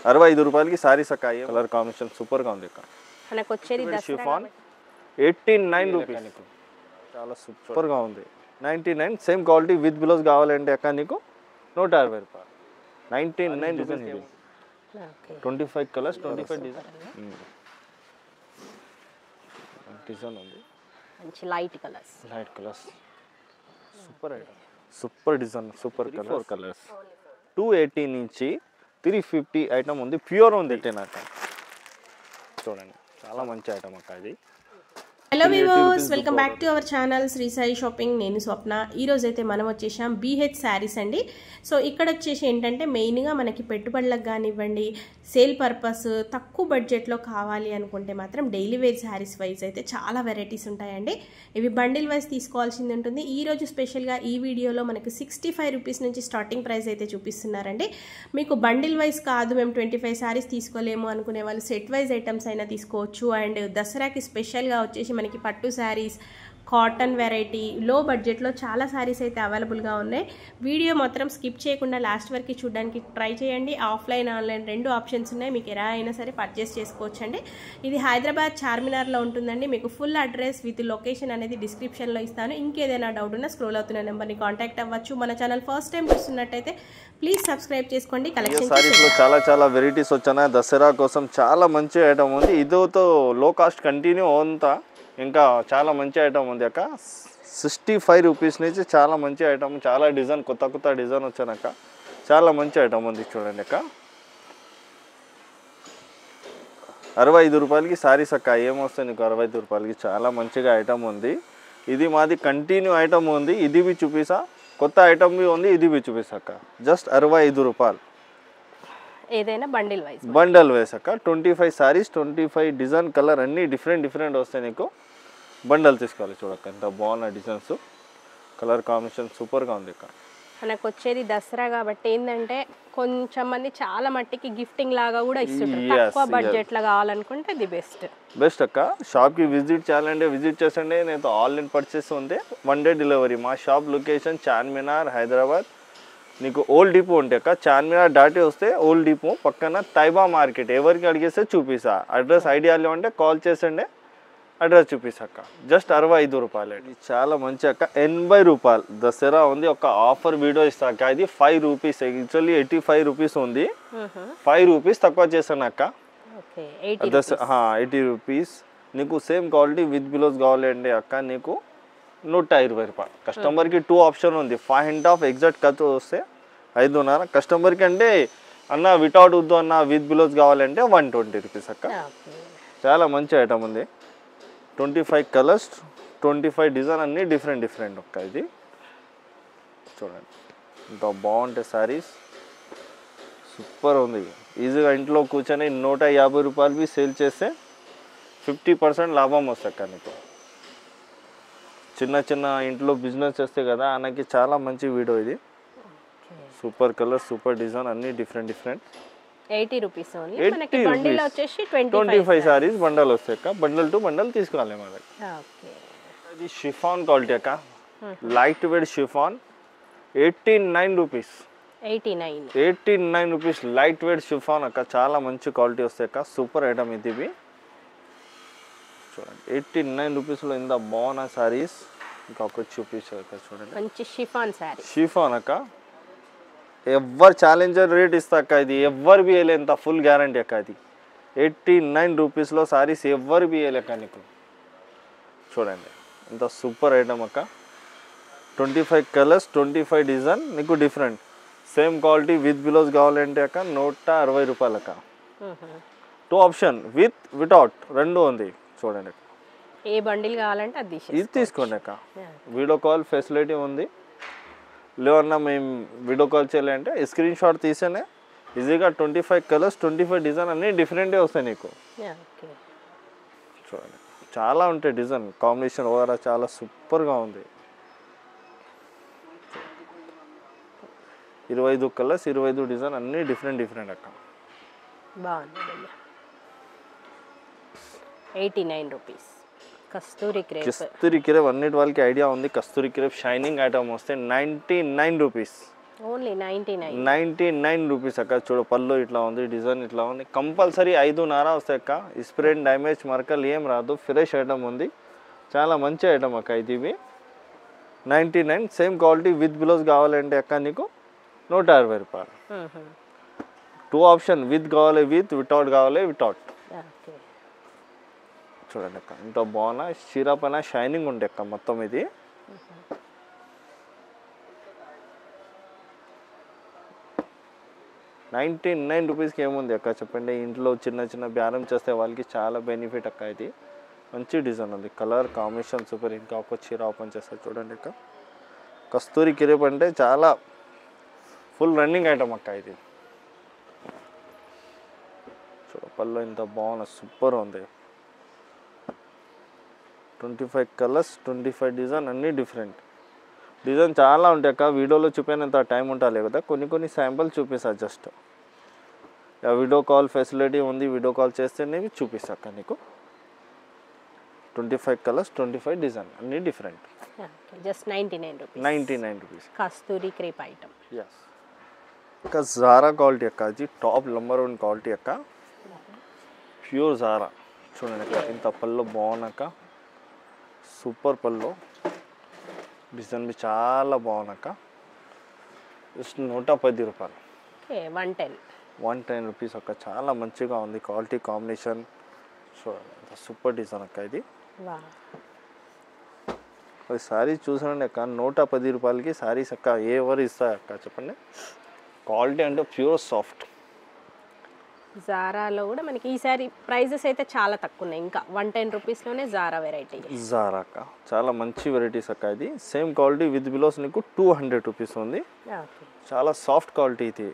65 రూపాయలకి సారీస్ అక్క. Colour combination super గా ఉంది అక్క. మనకు వచ్చేది షిఫాన్ 89 రూపీస్. చాలా సూపర్ గా ఉంది. 99 సేమ్ క్వాలిటీ విత్ బ్లౌజ్ కావాలంటే అక్క నీకు 160 రూపాయలు. 99 రూపీస్. 25 కలర్స్ 25 డిజైన్ ఉంది. మంచి light colours super item, super design, super colours. 280 నుంచి 350 ఐటమ్ ఉంది. ప్యూర్ ఉంది. 10 ఐటమ్ చూడండి, చాలా మంచి ఐటమ్ అక్క ఇది. Hello viewers, welcome back to our channel Sri Sai shopping. నేను స్వప్న. ఈరోజు అయితే మనం వచ్చేసాం బీహెచ్ శారీస్ అండి. సో ఇక్కడ వచ్చేసి ఏంటంటే మెయిన్గా మనకి పెట్టుబడులకు కానివ్వండి, సేల్ పర్పస్, తక్కువ బడ్జెట్లో కావాలి అనుకుంటే మాత్రం డైలీ వేర్ శారీస్ వైజ్ అయితే చాలా వెరైటీస్ ఉంటాయండి. ఇవి బండిల్ వైజ్ తీసుకోవాల్సింది ఉంటుంది. ఈరోజు స్పెషల్గా ఈ వీడియోలో మనకి 65 రూపీస్ నుంచి స్టార్టింగ్ ప్రైస్ అయితే చూపిస్తున్నారండి. మీకు బండిల్ వైజ్ కాదు, మేము 25 శారీస్ తీసుకోలేము అనుకునే వాళ్ళు సెట్ వైజ్ ఐటమ్స్ అయినా తీసుకోవచ్చు. అండ్ దసరాకి స్పెషల్గా వచ్చేసి మనకి పట్టు శారీస్, కాటన్ వెరైటీ, లో బడ్జెట్లో చాలా శారీస్ అయితే అవైలబుల్గా ఉన్నాయి. వీడియో మాత్రం స్కిప్ చేయకుండా లాస్ట్ వరకు చూడడానికి ట్రై చేయండి. ఆఫ్లైన్, ఆన్లైన్ రెండు ఆప్షన్స్ ఉన్నాయి. మీకు ఎలా అయినా సరే పర్చేస్ చేసుకోవచ్చు అండి. ఇది హైదరాబాద్ చార్మినార్లో ఉంటుందండి. మీకు ఫుల్ అడ్రస్ విత్ లొకేషన్ అనేది డిస్క్రిప్షన్లో ఇస్తాను. ఇంకేదైనా డౌట్ ఉన్నా స్క్రోల్ అవుతున్న నెంబర్ని కాంటాక్ట్ అవ్వచ్చు. మన ఛానల్ ఫస్ట్ టైం చూస్తున్నట్టయితే ప్లీజ్ సబ్స్క్రైబ్ చేసుకోండి. కలెక్షన్ సారీస్లో చాలా వెరైటీస్ వచ్చాయి. దసరా కోసం చాలా మంచి ఐటమ్ ఉంది. ఇదితో లో కాస్ట్ కంటిన్యూ అంతా ఇంకా చాలా మంచి ఐటమ్ ఉంది అక్క. 65 రూపీస్ నుంచి చాలా మంచి ఐటమ్, చాలా డిజైన్, కొత్త డిజైన్ వచ్చానక్క. చాలా మంచి ఐటమ్ ఉంది చూడండి అక్క. 65 రూపాయలకి సారీస్ అక్క. ఏమొస్తాయి నీకు 65 రూపాయలకి? చాలా మంచిగా ఐటమ్ ఉంది. ఇది మాది కంటిన్యూ ఐటమ్ ఉంది. ఇది బి చూపిసా, కొత్త ఐటమ్ బి ఉంది. ఇది బి చూపిసాక జస్ట్ 65 రూపాయలు. ఏదైనా బండల్ వైస్ అక్క. 25 సారీస్, 25 డిజైన్, కలర్ అన్నీ డిఫరెంట్ వస్తాయి నీకు. బండల్ తీసుకోవాలి. చూడక్క ఎంత బాగున్న డిజైన్స్, కలర్ కాంబినేషన్ సూపర్గా ఉంది అక్క. మనకు వచ్చేది దసరా కాబట్టి ఏంటంటే కొంచెం మంది చాలా మట్టికి గిఫ్టింగ్ లాగా కూడా ఇస్తుంటారు. తక్కువ బడ్జెట్లో కావాలనుకుంటే ది బెస్ట్ అక్క. షాప్కి విజిట్ చేయాలంటే విజిట్ చేసండి. నేను ఆన్లైన్ పర్చేస్ ఉంది, 1 డే డెలివరీ. మా షాప్ లొకేషన్ చార్మినార్, హైదరాబాద్. నీకు ఓల్డ్ డిపో ఉంటే అక్క, చార్మినార్ దాటి వస్తే ఓల్డ్ డిపో పక్కన తైబా మార్కెట్. ఎవరికి అడిగేస్తే చూపిస్తా. అడ్రస్ ఐడియా లేవంటే కాల్ చేసండి, అడ్రస్ చూపిస్తాక. జస్ట్ 65 రూపాయలు. చాలా మంచి అక్క. 80 రూపాయలు. దసరా ఉంది, ఒక ఆఫర్ వీడియో ఇస్తాక. ఇది 5 రూపీస్. యాక్చువల్లీ 85 రూపీస్ ఉంది. 5 రూపీస్ తక్కువ చేశాను అక్క. 80 రూపీస్. నీకు సేమ్ క్వాలిటీ విత్ బ్లౌజ్ కావాలండి అక్క, నీకు 120 రూపాయలు. కస్టమర్కి 2 ఆప్షన్ ఉంది. 5.5 ఎగ్జాక్ట్ ఖర్చు వస్తే 5.5. కస్టమర్కి అంటే అన్న వితౌట్ వద్దు అన్న విత్ బ్లౌజ్ కావాలంటే 120 రూపీస్ అక్క. చాలా మంచి ఐటమ్ ఉంది. 25 కలర్స్, 25 డిజైన్, అన్నీ డిఫరెంట్ అక్క. ఇది చూడండి ఇంత బాగుంటాయి శారీస్, సూపర్ ఉంది. ఈజీగా ఇంట్లో కూర్చొని 150 రూపాయలు సేల్ చేస్తే 50% లాభం వస్తుంది అక్క నీకు. చిన్న ఇంట్లో బిజినెస్ చేస్తే కదా, ఆయనకి చాలా మంచి వీడియో ఇది. సూపర్ కలర్, సూపర్ డిజైన్, అన్ని డిఫరెంట్ 80 రూపీస్ ఓన్లీ. మనకి బండిల్ వచ్చేసి 25 సారీస్ బండల్ వస్తాయి అక్క. బండల్ టు బండల్ తీసుకోవాలి మన దగ్గర. ఇది షిఫాన్ క్వాలిటీ అక్క, light weight chiffon. 89 rupees. 89 rupees light weight chiffon అక్క. చాలా మంచి క్వాలిటీ వస్తాయి అక్క. సూపర్ ఐటమ్ ఇది. చూడండి 89 రూపీస్లో ఇంత బాగున్న సారీస్. ఇంకా ఒకటి చూపించారు అక్క. చూడండి మంచి షిఫాన్ అక్క. ఎవరు ఛాలెంజర్ రేట్ ఇస్తా అక్క. ఇది ఎవ్వరు బియ్యలే, ఇంత ఫుల్ గ్యారంటీ అక్క. అది 89 రూపీస్లో సారీస్ ఎవ్వరు బియ్యలేక నీకు. చూడండి ఇంత సూపర్ ఐటమ్ అక్క. 25 కలర్స్, 25 డిజైన్, నీకు different. Same quality with blouse కావాలంటే అక్క 160 రూపాయలు అక్క. 2 ఆప్షన్ వితౌట్ రెండు ఉంది. చూడండి ఏ బండిల్ కావాలంటే అది ఇది తీసుకోండి అక్క. వీడియో కాల్ ఫెసిలిటీ ఉంది. లేవన్నా మేము వీడియో కాల్ చేయాలంటే స్క్రీన్ షాట్ తీసేనే ఈజీగా 25 కలర్స్, 25 డిజైన్, అన్నీ డిఫరెంటే వస్తాయి నీకు. చూడండి చాలా ఉంటాయి డిజైన్, కాంబినేషన్ ఓవరా చాలా సూపర్గా ఉంది. 25 కలర్స్, 25 డిజైన్, అన్నీ డిఫరెంట్ అక్క. బాగుంది. 89 రూపీస్. కస్తూరి క్రేప్ అన్నిటి వాళ్ళకి ఐడియా ఉంది. కస్తూరి క్రేప్ షైనింగ్ ఐటమ్ వస్తే 99 రూపీస్. ఓన్లీ 99. 99 రూపీస్ అక్క. చూడు పళ్ళు ఇట్లా ఉంది, డిజైన్ ఇట్లా ఉంది. కంపల్సరీ 5.5 వస్తాయి అక్క. స్ప్రెడ్ డ్యామేజ్ మరకలు ఏం రాదు. ఫ్రెష్ ఐటమ్ ఉంది, చాలా మంచి ఐటమ్ అక్క. ఇది 99 సేమ్ క్వాలిటీ విత్ బ్లౌజ్ కావాలంటే అక్క నీకు 160 రూపాయలు. 2 ఆప్షన్, విత్ కావాలి విత్, వితౌట్ కావాలి వితౌట్. చూడండి అక్క ఇంత బాగున్నా చీర పైన షైనింగ్ ఉండే అక్క మొత్తం. ఇది 99 రూపీస్కి ఏముంది అక్క చెప్పండి. ఇంట్లో చిన్న చిన్న బేరం చేస్తే వాళ్ళకి చాలా బెనిఫిట్ అక్క. ఇది మంచి డిజైన్ ఉంది, కలర్ కాంబినేషన్ సూపర్. ఇంకా ఒక చీర ఓపెన్ చేస్తారు చూడండి అక్క. కస్తూరి క్రేప్ అంటే చాలా ఫుల్ రన్నింగ్ ఐటమ్ అక్క. ఇది చూడ పళ్ళు ఇంత బాగుంది, సూపర్ ఉంది. 25 కలర్స్, 25 డిజైన్, అన్నీ డిఫరెంట్ డిజైన్ చాలా ఉంటాయి అక్క. వీడియోలో చూపినంత టైం ఉండాలి కదా, కొన్ని శాంపుల్ చూపిస్తా జస్ట్. వీడియో కాల్ ఫెసిలిటీ ఉంది, వీడియో కాల్ చేస్తేనే చూపిస్తా అక్క నీకు. 25 కలర్స్, 25 డిజైన్, అన్నీ డిఫరెంట్. Just 99 rupees. 99 రూపీస్ కస్తూరి క్రేప్ ఐటమ్. ఎస్ అక్క. జారా క్వాలిటీ అక్క. అది టాప్ నెంబర్ 1 క్వాలిటీ అక్క. Pure Zara. చూడండి అక్క ఇంత పళ్ళు బాగున్నాక, సూపర్ పళ్ళు. డిజైన్ బి చాలా బాగున్నాక. జస్ట్ 110 రూపాయలు. 110 రూపీస్ అక్క. చాలా మంచిగా ఉంది క్వాలిటీ కాంబినేషన్. చూడండి సూపర్ డిజైన్ అక్క. ఇది అది శారీ చూసానండి అక్క. 110 రూపాయలకి శారీస్ అక్క. ఎవరు ఇస్తాయి అక్క చెప్పండి. క్వాలిటీ అంటే ప్యూర్ సాఫ్ట్. జారాలో కూడా మనకి ఈసారి ప్రైజెస్ అయితే చాలా తక్కువ ఉన్నాయి. ఇంకా 110 రూపీస్లోనే జారా వెరైటీ. జారా అక్క చాలా మంచి వెరైటీస్ అక్క. ఇది సేమ్ క్వాలిటీ విత్ బిలోస్ నీకు 200 రూపీస్ ఉంది. చాలా సాఫ్ట్ క్వాలిటీ ఇది.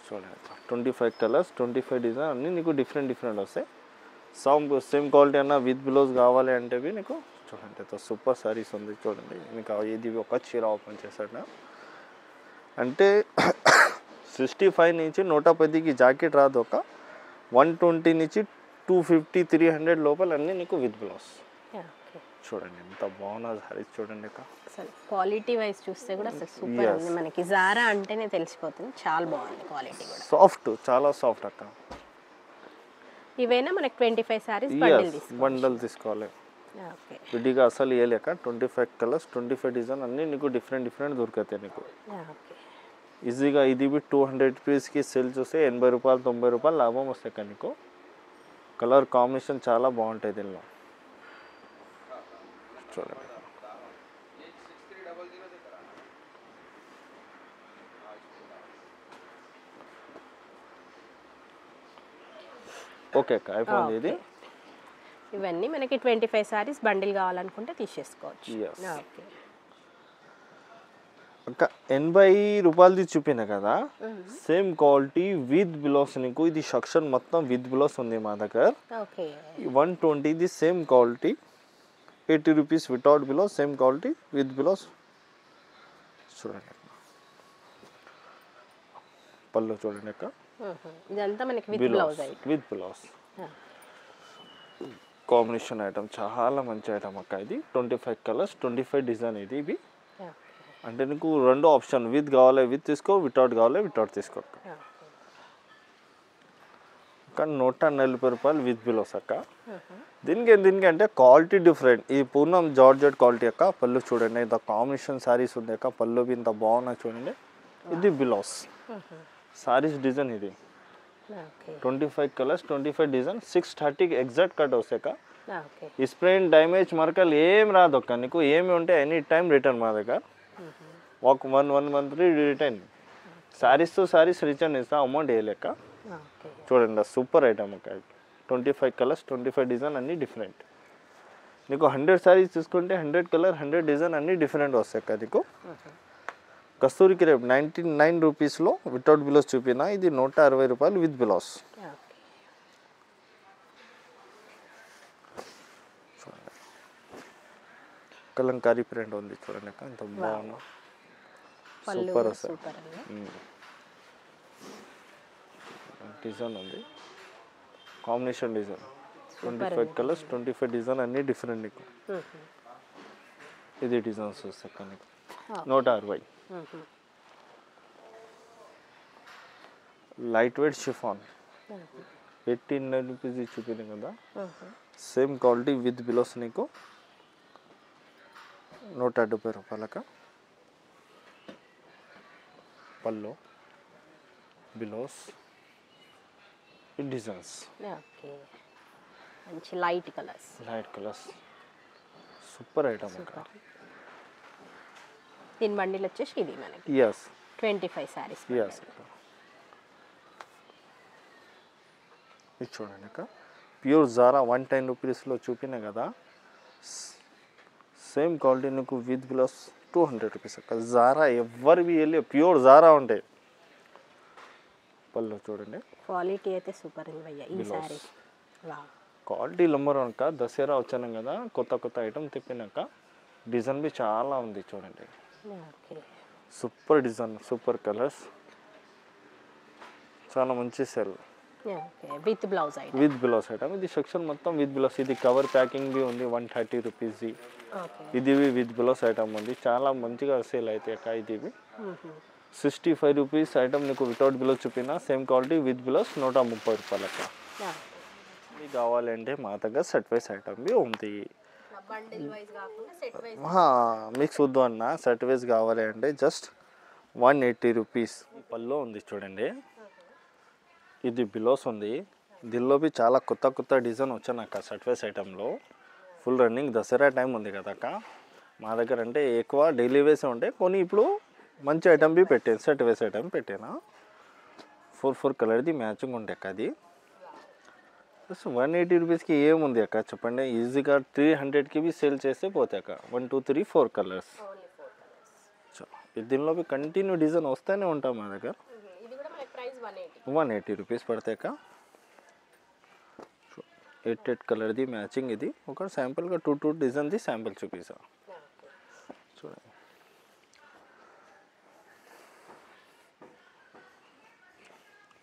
చూడండి 25 కలర్స్, 25 డిజైన్, అన్నీ నీకు డిఫరెంట్ వస్తాయి. సేమ్ క్వాలిటీ అన్న విత్ బిలోస్ కావాలి అంటే నీకు చూడండి సూపర్ సారీస్ ఉంది. చూడండి మీకు ఇది ఒక చీర ఓపెన్ చేశాడు అంటే 65 నుంచి 110కి జాకెట్ రాదు. ఒక 120 నుంచి 250, 300 లోపల అన్నీ నీకు విత్ బ్లౌజ్. చూడండి ఎంత బాగున్నా సారీస్. చూడండి అక్క క్వాలిటీ వైజ్ చూస్తే కూడా సూపర్ ఉంది. మనకి జారా అంటేనే తెలిసిపోతుంది, చాలా బాగుంది క్వాలిటీ కూడా. సాఫ్ట్, చాలా సాఫ్ట్ అక్క. ఇవేనా మనకి 25 సారీస్ బండల్ తీసుకోవాలి. విడిగా అసలు ఇవ్వలేక 25 కలర్స్, 25 డిజైన్, అన్నీ నీకు డిఫరెంట్ దొరుకుతాయి నీకు ఈజీగా. ఇది 200 రూపీస్కి సేల్ చూస్తే 80 రూపాయలు, 90 రూపాయలు లాభం వస్తాయి కానీ నీకు. కలర్ కాంబినేషన్ చాలా బాగుంటాయి దీనిలో. చూడండి ఓకే అక్క అయిపోయింది. ఇది ఇవన్నీ మనకి 25 సారీస్ బండిల్ కావాలనుకుంటే తీసేసుకోవచ్చు. అక్క 80 రూపాయలది చూపిన కదా, సేమ్ క్వాలిటీ విత్ బ్లౌజ్ నీకు. ఇది సెక్షన్ మొత్తం విత్ బ్లౌజ్ ఉంది మా దగ్గర. 120 ఇది same quality, 80 rupees without blouse, same quality with blouse. చూడండి పళ్ళు చూడండి అక్క. ఇదంతా మనకి విత్ బ్లౌజ్ కాంబినేషన్ ఐటమ్, చాలా మంచి ఐటమ్ అక్క. ఇది 25 కలర్స్, 25 డిజైన్. ఇది అంటే నీకు 2 ఆప్షన్, విత్ కావాలి విత్ తీసుకో, వితౌట్ కావాలి వితౌట్ తీసుకో అక్క. కానీ 140 రూపాయలు విత్ బిలోస్ అక్క. దీనికి అంటే క్వాలిటీ డిఫరెంట్. ఈ పూర్ణం జార్జెట్ క్వాలిటీ అక్క. పళ్ళు చూడండి ఇంత కాంబినేషన్ సారీస్ ఉంది అక్క. పళ్ళు ఇంత బాగున్నాయి చూడండి. ఇది బిలోస్ సారీస్ డిజైన్. ఇది 25 కలర్స్, 25 డిజైన్, 630 ఎగ్జాక్ట్ కట్ వస్తాయి అక్క. స్ప్రెయిన్ డ్యామేజ్ మరకలు ఏం రాదు అక్క నీకు. ఏమి ఉంటే ఎనీ టైం రిటర్న్ మా దగ్గర. ఒక 1 మంత్ రిటర్న్. సారీస్ తో సారీస్ రిటర్న్ ఇస్తా, అమౌంట్ వేయలేక. చూడండి సూపర్ ఐటమ్ అక్క. 25 కలర్స్, 25 డిజైన్, అన్నీ డిఫరెంట్. నీకు 100 సారీస్ తీసుకుంటే 100 కలర్, 100 డిజైన్, అన్నీ డిఫరెంట్ వస్తాయి అక్క నీకు. కస్తూరి క్రేప్ 99 రూపీస్లో వితౌట్ బిలోస్ చూపిన. ఇది 160 రూపాయలు విత్ బిలోస్. కలంకారీ ప్రింట్ ఉంది చూడండి అక్క. ఎంత బాగుంది, సూపర్ వస్తుంది. డిజైన్ ఉంది, కాంబినేషన్ డిజైన్. 25 కలర్స్, 25 డిజైన్, అన్నీ డిఫరెంట్ నీకు. ఇది డిజైన్స్ వస్తాయి అక్క నీకు. 160. లైట్ వెయిట్ షిఫాన్ 1800 రూపీస్ చూపింది కదా, సేమ్ క్వాలిటీ విత్ బిలోస్ నీకు 170 రూపాయలక. పల్లో బిలోస్ డిజైన్స్, ఓకే, మంచి లైట్ కలర్స్ సూపర్ ఐటమ్ అక్క. దీని బండిల్ వచ్చేసి ఇది మనకి ఎస్ 25 సారీస్. ఎస్ అక్క. ఇది చూడండి అక్క, ప్యూర్ జారా 110 రూపీస్లో చూపినా కదా, సేమ్ క్వాలిటీ నీకు విత్ బిలోస్ 200 రూపీస్ అక్క. జారా ఎవరివి వెళ్ళి ప్యూర్ జారా ఉంటాయి. పళ్ళు చూడండి, క్వాలిటీ అయితే సూపర్ ఉంది భయ్యా ఈ సారీ. క్వాలిటీ నెంబర్ వన్ అక్క. దసరా వచ్చాను కదా, కొత్త ఐటమ్ తిప్పినాక డిజైన్ బి చాలా ఉంది చూడండి. సూపర్ డిజైన్, సూపర్ కలర్స్, చాలా మంచి సెల్. With blouse item. ఇది సెక్షన్ మొత్తం విత్ బ్లౌజ్. ఇది కవర్ ప్యాకింగ్ బి ఉంది 130 రూపీస్. ఇది విత్ బ్లౌజ్ ఐటమ్ ఉంది, చాలా మంచిగా సేల్ అయితే అక్క. ఇది 65 రూపీస్ ఐటమ్ నీకు వితౌట్ బ్లౌజ్ చూపినా, సేమ్ క్వాలిటీ విత్ బ్లౌజ్ 130 రూపాయలు అక్క. మీకు కావాలంటే మా దగ్గర సెట్ వైస్ ఐటమ్ బి ఉంది. మీకు వద్దు అన్న, సెట్ వైస్ కావాలి అంటే జస్ట్ 180 రూపీస్. పల్లో ఉంది చూడండి, ఇది బిలోస్ ఉంది. దీనిలో బి చాలా కొత్త డిజైన్ వచ్చానక్క సెట్ వైస్ ఐటెంలో. ఫుల్ రన్నింగ్ దసరా టైం ఉంది కదక్క, మా దగ్గర అంటే ఎక్కువ డైలీ వేసే ఉంటాయి. కొన్ని ఇప్పుడు మంచి ఐటమ్ బి పెట్టాను, సెట్ వైస్ ఐటమ్ పెట్టాను. 4 కలర్ది మ్యాచింగ్ ఉంటాయి అక్క. అది 180 రూపీస్కి ఏముంది అక్క చెప్పండి. ఈజీగా 300కి బి సేల్ చేస్తే పోతాయి అక్క. 1 2 3 4 కలర్స్. దీనిలో బి కంటిన్యూ డిజైన్ వస్తూనే ఉంటాం మా దగ్గర. 180 రూపీస్ పడతాయి అక్క. 8 కలర్ది మ్యాచింగ్. ఇది ఒక శాంపుల్గా 2 డిజైన్ది శాంపుల్ చూపిస్తా చూడండి.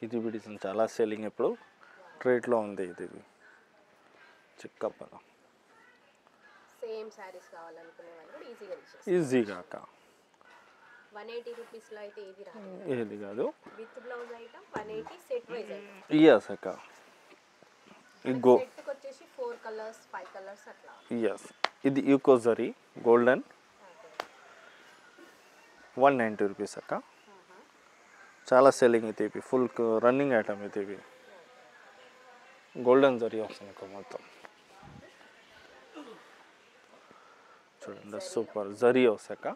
ఇది డిజైన్ చాలా సేలింగ్ ఇప్పుడు ట్రేట్లో ఉంది. ఇది చిక్కప్పల సేమ్ సారీస్ కావాలనుకునే వాళ్ళు కూడా ఈజీగా అక్క. 180 రూపీస్లో అయితే ఏది రాదు, ఏది కాదు. With blouse item 180, set wise item. Yes అక్క. ఇగో సెట్కి వచ్చేసి 4 కలర్స్ 5 కలర్స్ అట్లా. ఎస్. ఇది ఈకో జరీ గోల్డెన్ 190 రూపీస్ అక్క. చాలా సెల్లింగ్ అయితే ఇవి, ఫుల్ రన్నింగ్ ఐటమ్ అయితే ఇవి. గోల్డెన్ జరీ వస్తుంది అక్క మొత్తం చూడండి. సూపర్ జరీ వస్తాక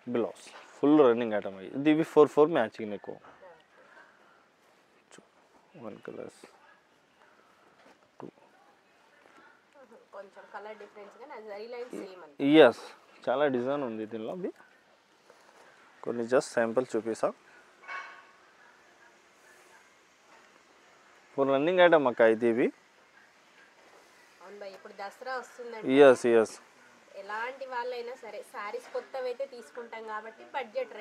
బ్లౌజ్ ఫుల్ రన్నింగ్ ఐటమ్ అయ్యి. ఇది ఇవి 4 మ్యాచింగ్ నీకు 1 కలర్స్ 2. కొంచెం కలర్ డిఫరెన్స్ గాని జరీ లైన్ సేమ్ అండి. ఎస్, చాలా డిజైన్ ఉంది దీనిలో. అవి కొన్ని జస్ట్ శాంపుల్ చూపిస్తా. ఫుల్ రన్నింగ్ ఐటమ్ అక్క ఇది. ఇవి అవును భయ్, ఇప్పుడు దసరా వస్తుందండి. ఎస్ ఎలాంటి వాళ్ళైనా సరే సారీస్ కొత్తవి అయితే తీసుకుంటాం కాబట్టి బడ్జెట్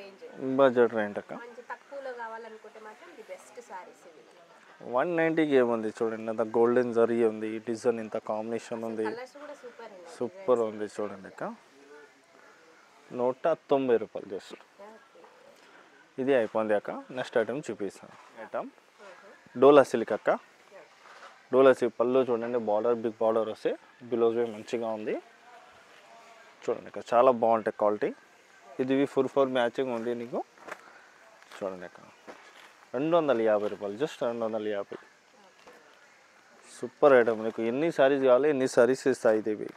రేంజ్ అక్క. మంచి తక్కువలో కావాలనుకుంటే మాత్రం ది బెస్ట్ సారీస్ ఇవి. 190కి ఏముంది చూడండి. అంత గోల్డెన్ జరీ ఉంది, డిజైన్ ఇంత కాంబినేషన్ ఉంది, కలర్స్ కూడా సూపర్ ఉంది చూడండి అక్క. 190 రూపాయలు జస్ట్. ఇది అయిపోయింది అక్క. నెక్స్ట్ ఐటమ్ చూపిస్తాను. ఐటమ్ డోలా సిల్క్ అక్క. డోలా సిల్క్ పళ్ళు చూడండి, బార్డర్ బిగ్ బార్డర్ వస్తే బ్లౌజ్ మంచిగా ఉంది చూడండి అక్క. చాలా బాగుంటాయి క్వాలిటీ. ఇది 4 మ్యాచింగ్ ఉంది నీకు చూడండి అక్క. 250 రూపాయలు, జస్ట్ 250. Super item. నీకు ఎన్ని సారీస్ కావాలి ఎన్ని సారీస్ ఇస్తాయి. ఇది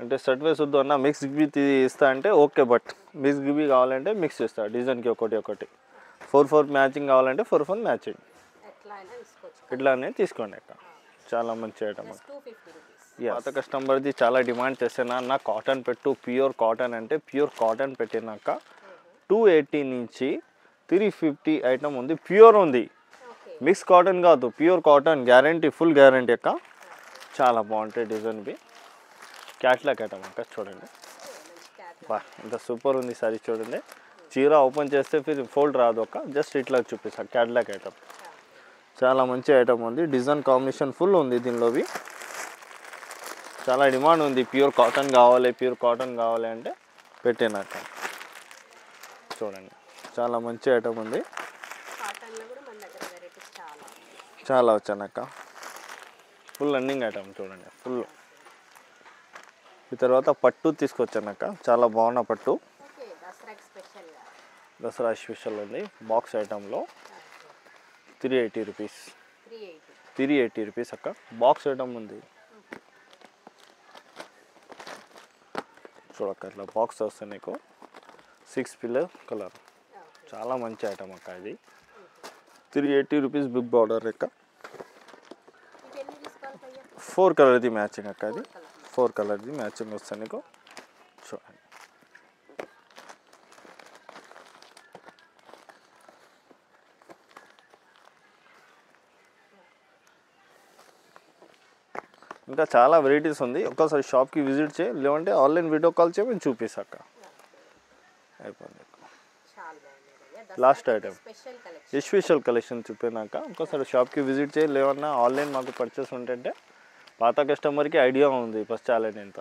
అంటే సెట్ వేసి వద్దు అన్న మిక్స్ గిబి ఇస్తా అంటే ఓకే, బట్ మిక్స్ గిబి కావాలంటే మిక్స్ ఇస్తా. డిజైన్కి ఒకటి 4 మ్యాచింగ్ కావాలంటే 4 మ్యాచింగ్ ఇట్లానే తీసుకోండి అక్క. చాలా మంచి ఐటమ్. పాత కస్టమర్ది చాలా డిమాండ్ చేసాను అన్న కాటన్ పెట్టు, ప్యూర్ కాటన్ అంటే ప్యూర్ కాటన్ పెట్టినాక 280 నుంచి 350 ఐటమ్ ఉంది. ప్యూర్ ఉంది, మిక్స్ కాటన్ కాదు, pure cotton guarantee, full guarantee అక్క. చాలా బాగుంటాయి డిజైన్వి. క్యాట్లాగ్ ఐటమ్ అక్క చూడండి. బా ఇంత సూపర్ ఉంది సారీ చూడండి. చీర ఓపెన్ చేస్తే ఫోల్డ్ రాదు అక్క. జస్ట్ ఇట్లా చూపిస్తా. క్యాట్లాగ్ ఐటమ్ చాలా మంచి ఐటమ్ ఉంది. డిజైన్ కాంబినేషన్ ఫుల్ ఉంది దీనిలోవి. చాలా డిమాండ్ ఉంది. ప్యూర్ కాటన్ కావాలి అంటే పెట్టినాక చూడండి చాలా మంచి ఐటమ్ ఉంది. కాటన్లో కూడా మన దగ్గర వెరైటీస్ చాలా వచ్చానక్క. ఫుల్ రన్నింగ్ ఐటమ్ చూడండి ఫుల్. ఈ తర్వాత పట్టు తీసుకొచ్చానక్క, చాలా బాగున్న పట్టు. దసరా స్పెషల్ ఉంది. బాక్స్ ఐటంలో 380 రూపీస్. 380 రూపీస్ అక్క. బాక్స్ ఐటమ్ ఉంది చూడక్క, ఇట్లా బాక్స్ వస్తుంది నీకు. 6 పిల్లర్ కలర్, చాలా మంచి ఐటమ్ అక్క ఇది. 380 రూపీస్ బిగ్ బార్డర్ అక్క. 4 కలర్ది మ్యాచింగ్ అక్క. అది 4 కలర్ది మ్యాచింగ్ వస్తుంది నీకు. చూడండి ఇంకా చాలా వెరైటీస్ ఉంది. ఒక్కసారి షాప్కి విజిట్ చేయి, లేదంటే ఆన్లైన్ వీడియో కాల్ చేయి, మేము చూపిస్తాక. అయిపోయింది. లాస్ట్ ఐటమ్ స్పెషల్ కలెక్షన్ చూపినాక ఒకసారి షాప్కి విజిట్ చేయి, లేవన్నా ఆన్లైన్ మాకు పర్చేస్ ఉంటే పాత కస్టమర్కి ఐడియా ఉంది ఫస్ట్ ఛాలెంజ్ ఎంత.